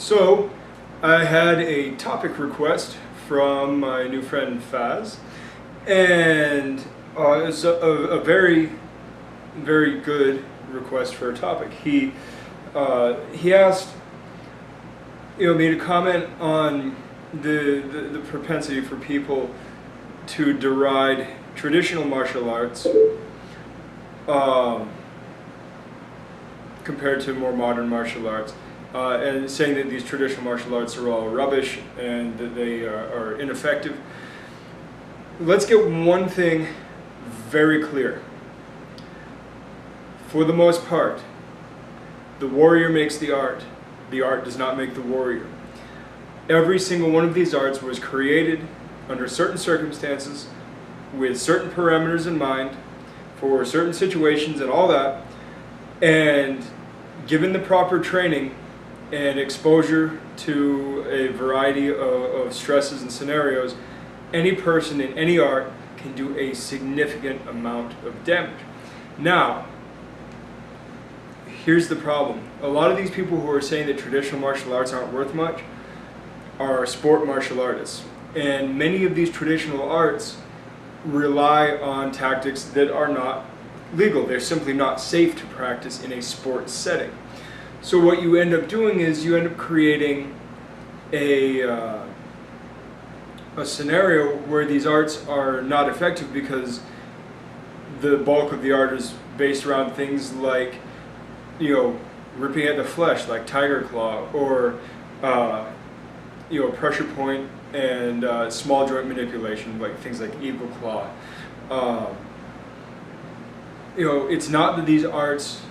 So, I had a topic request from my new friend Faz, and it's a very, very good request for a topic. He asked, me to comment on the propensity for people to deride traditional martial arts compared to more modern martial arts. And saying that these traditional martial arts are all rubbish and that they are ineffective. Let's get one thing very clear. For the most part, the warrior makes the art does not make the warrior. Every single one of these arts was created under certain circumstances, with certain parameters in mind, for certain situations and all that, and given the proper training and exposure to a variety of stresses and scenarios, any person in any art can do a significant amount of damage. Now, here's the problem. A lot of these people who are saying that traditional martial arts aren't worth much are sport martial artists. And many of these traditional arts rely on tactics that are not legal. They're simply not safe to practice in a sports setting. So what you end up doing is you end up creating a scenario where these arts are not effective because the bulk of the art is based around things like, ripping at the flesh, like Tiger Claw, or pressure point and small joint manipulation, like things like Eagle Claw. It's not that these arts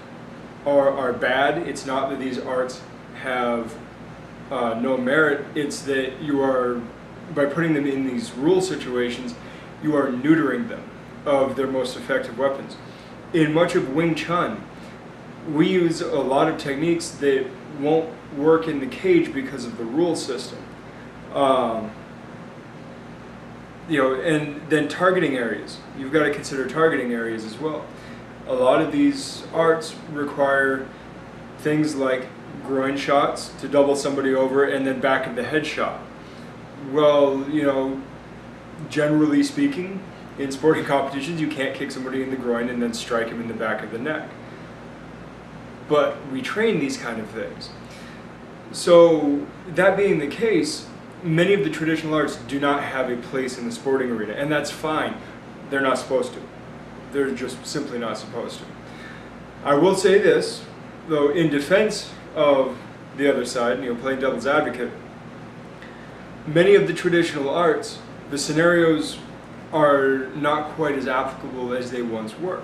are bad, it's not that these arts have no merit, it's that you are, by putting them in these rule situations, you are neutering them of their most effective weapons. In much of Wing Chun, we use a lot of techniques that won't work in the cage because of the rule system. And then targeting areas. You've got to consider targeting areas as well. A lot of these arts require things like groin shots to double somebody over and then back of the head shot. Well, generally speaking, in sporting competitions, you can't kick somebody in the groin and then strike him in the back of the neck. But we train these kind of things. So, that being the case, many of the traditional arts do not have a place in the sporting arena, and that's fine. They're not supposed to. They're just simply not supposed to. I will say this, though, in defense of the other side, playing devil's advocate, many of the traditional arts, the scenarios are not quite as applicable as they once were.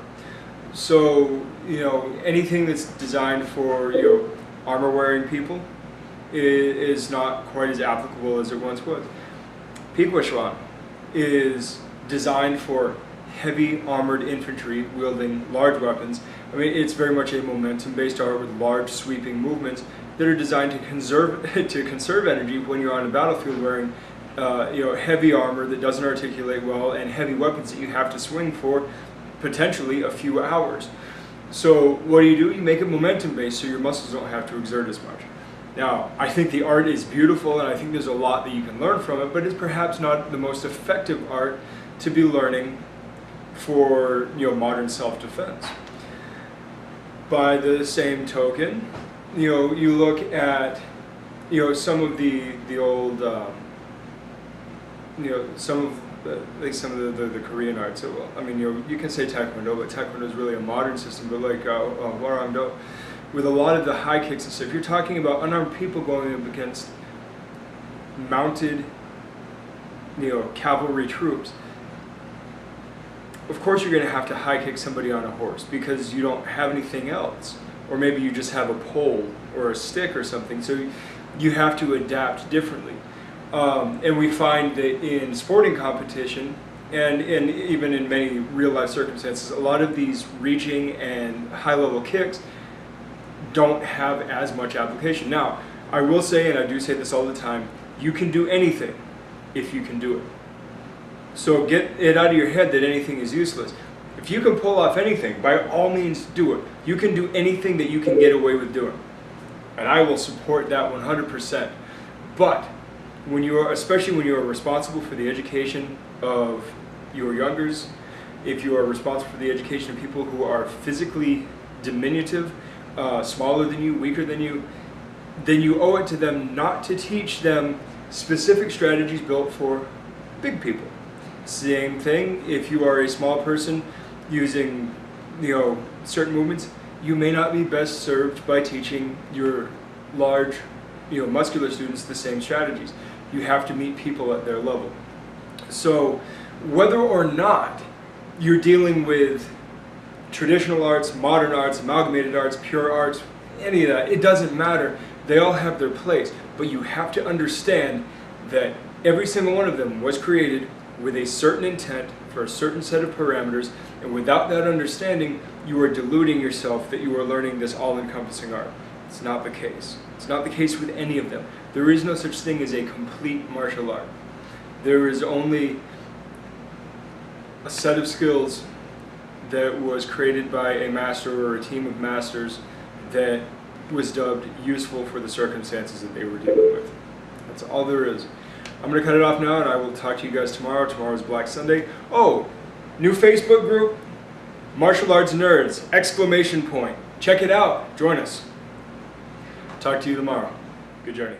So, anything that's designed for, armor-wearing people is not quite as applicable as it once was. Peguachuan is designed for heavy armored infantry wielding large weapons. It's very much a momentum-based art with large sweeping movements that are designed to conserve energy when you're on a battlefield wearing heavy armor that doesn't articulate well and heavy weapons that you have to swing for potentially a few hours. So what do? You make it momentum-based so your muscles don't have to exert as much. Now, I think the art is beautiful and I think there's a lot that you can learn from it, but it's perhaps not the most effective art to be learning for modern self-defense. By the same token, you look at some of the old some of the Korean arts. So, you can say Taekwondo, but Taekwondo is really a modern system. But like Hwarangdo, with a lot of the high kicks and stuff, you're talking about unarmed people going up against mounted, cavalry troops. Of course you're going to have to high kick somebody on a horse because you don't have anything else. Or maybe you just have a pole or a stick or something, so you have to adapt differently. And we find that in sporting competition, and even in many real-life circumstances, a lot of these reaching and high-level kicks don't have as much application. Now, I will say, and I do say this all the time, you can do anything if you can do it. So get it out of your head that anything is useless. If you can pull off anything, by all means do it. You can do anything that you can get away with doing. and I will support that 100%. But when you are, especially when you are responsible for the education of your youngers, if you are responsible for the education of people who are physically diminutive, smaller than you, weaker than you, then you owe it to them not to teach them specific strategies built for big people. Same thing, if you are a small person using, certain movements, you may not be best served by teaching your large, muscular students the same strategies. You have to meet people at their level. So whether or not you're dealing with traditional arts, modern arts, amalgamated arts, pure arts, any of that, it doesn't matter. They all have their place, but you have to understand that every single one of them was created with a certain intent for a certain set of parameters, and without that understanding, you are deluding yourself that you are learning this all-encompassing art. It's not the case. It's not the case with any of them. There is no such thing as a complete martial art. There is only a set of skills that was created by a master or a team of masters that was dubbed useful for the circumstances that they were dealing with. That's all there is. I'm going to cut it off now, and I will talk to you guys tomorrow. Tomorrow's Black Sunday. Oh, new Facebook group, Martial Arts Nerds, ! Check it out. Join us. Talk to you tomorrow. Good journey.